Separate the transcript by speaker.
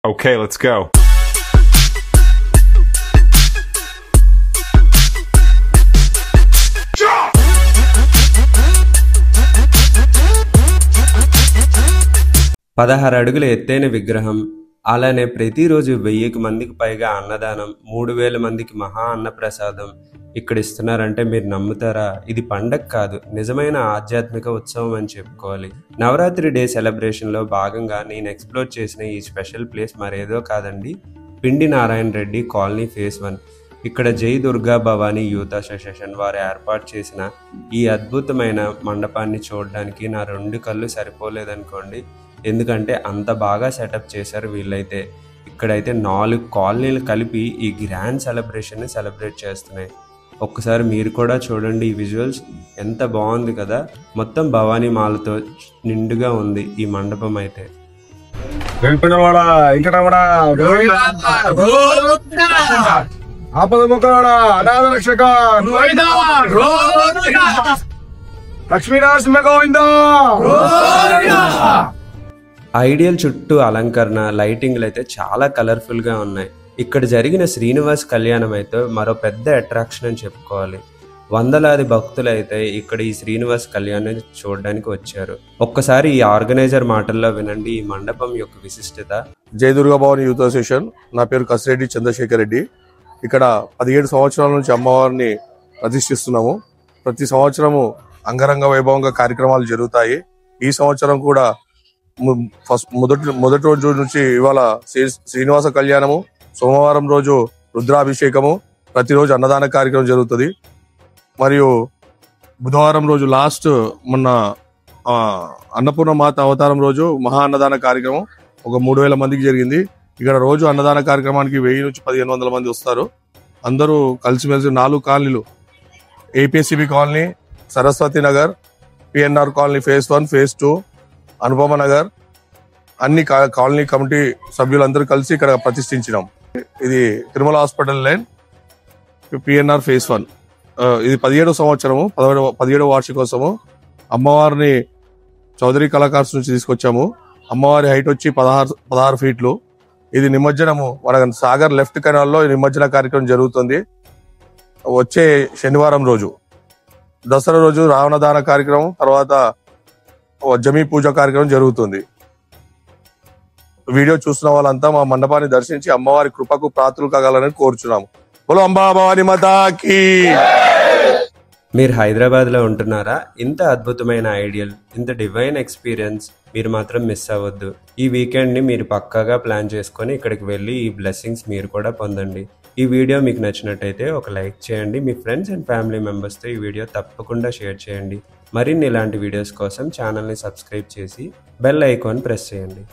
Speaker 1: Okay, let's go.
Speaker 2: పదహారు అడుగుల ఎత్తైన విగ్రహం, అలానే ప్రతిరోజు 1000 మందికి పైగా అన్నదానం, 3000 మందికి మహా అన్నప్రసాదం ఇక్కడ ఇస్తున్నారంటే మీరు నమ్ముతారా? ఇది పండగ కాదు, నిజమైన ఆధ్యాత్మిక ఉత్సవం అని చెప్పుకోవాలి. నవరాత్రి డే సెలబ్రేషన్లో భాగంగా నేను ఎక్స్ప్లోర్ చేసిన ఈ స్పెషల్ ప్లేస్ మరేదో కాదండి, పిండి నారాయణ రెడ్డి కాలనీ ఫేజ్ 1. ఇక్కడ జై దుర్గా భవానీ యూత్ అసోసియేషన్ వారు ఏర్పాటు చేసిన ఈ అద్భుతమైన మండపాన్ని చూడడానికి నా 2 కళ్ళు సరిపోలేదనుకోండి. ఎందుకంటే అంత బాగా సెటప్ చేశారు వీళ్ళైతే. ఇక్కడైతే 4 కాలనీలు కలిపి ఈ గ్రాండ్ సెలబ్రేషన్ని సెలబ్రేట్ చేస్తున్నాయి. ఒక్కసారి మీరు కూడా చూడండి, ఈ విజువల్స్ ఎంత బాగుంది కదా. మొత్తం భవానీ మాలతో నిండుగా ఉంది ఈ మండపం అయితే. ఐడియల్ చుట్టూ అలంకరణ, లైటింగ్లు అయితే చాలా కలర్ఫుల్గా ఉన్నాయి. ఇక్కడ జరిగిన శ్రీనివాస్ కళ్యాణం అయితే మరో పెద్ద అట్రాక్షన్ అని చెప్పుకోవాలి. వందలాది భక్తులు అయితే ఇక్కడ ఈ శ్రీనివాస్ కళ్యాణం చూడడానికి వచ్చారు. ఒక్కసారి ఈ ఆర్గనైజర్ మాటల్లో వినండి ఈ మండపం యొక్క విశిష్టత.
Speaker 3: జై దుర్గా భవానీ యూత్ అసోసియేషన్. నా పేరు కసిరెడ్డి చంద్రశేఖర్ రెడ్డి. ఇక్కడ 17 సంవత్సరాల నుంచి అమ్మవారిని ప్రతిష్ఠిస్తున్నాము. ప్రతి సంవత్సరము అంగరంగ వైభవంగా కార్యక్రమాలు జరుగుతాయి. ఈ సంవత్సరం కూడా మొదటి రోజు నుంచి ఇవాళ శ్రీనివాస కళ్యాణము, సోమవారం రోజు రుద్రాభిషేకము, ప్రతిరోజు అన్నదాన కార్యక్రమం జరుగుతుంది. మరియు బుధవారం రోజు లాస్ట్ మొన్న అన్నపూర్ణ మాత అవతారం రోజు మహా అన్నదాన కార్యక్రమం ఒక 3000 మందికి జరిగింది. ఇక్కడ రోజు అన్నదాన కార్యక్రమానికి 1000 నుంచి 1500 మంది వస్తారు. అందరూ కలిసిమెలిసి 4 కాలనీలు, APSCB colony, Saraswati Nagar, PNR colony phase 1, phase 2, Anupama Nagar, అన్ని కాలనీ కమిటీ సభ్యులందరూ కలిసి ఇక్కడ ప్రతిష్ఠించినాం. ఇది Tirumala hospital line, PNR phase 1. ఇది 17వ సంవత్సరము, 17వ వార్షికోత్సవము. అమ్మవారిని చౌదరి కళాకార్స్ నుంచి తీసుకొచ్చాము. అమ్మవారి హైట్ వచ్చి 16 ఫీట్లు. ఇది నిమజ్జనము మన సాగర్ లెఫ్ట్ కెనాల్లో నిమజ్జన కార్యక్రమం జరుగుతుంది. వచ్చే శనివారం రోజు, దసరా రోజు రావణదాన కార్యక్రమం, తర్వాత జమీ పూజ కార్యక్రమం జరుగుతుంది. వీడియో చూస్తున్న వాళ్ళంతా మా మండపాన్ని దర్శించి అమ్మవారి కృపకు పాత్రులు కాగలని కోరుచున్నాము. బోలో అంబా భవానీ మాతాకి.
Speaker 2: మీరు హైదరాబాద్లో ఉంటున్నారా? ఇంత అద్భుతమైన ఐడియల్, ఇంత డివైన్ ఎక్స్పీరియన్స్ మీరు మాత్రం మిస్ అవ్వద్దు. ఈ వీకెండ్ని మీరు పక్కాగా ప్లాన్ చేసుకొని ఇక్కడికి వెళ్ళి ఈ బ్లెస్సింగ్స్ మీరు కూడా పొందండి. ఈ వీడియో మీకు నచ్చినట్టయితే ఒక లైక్ చేయండి. మీ ఫ్రెండ్స్ అండ్ ఫ్యామిలీ మెంబర్స్తో ఈ వీడియో తప్పకుండా షేర్ చేయండి. మరిన్ని ఇలాంటి వీడియోస్ కోసం ఛానల్ని సబ్స్క్రైబ్ చేసి బెల్ ఐకాన్ ప్రెస్ చేయండి.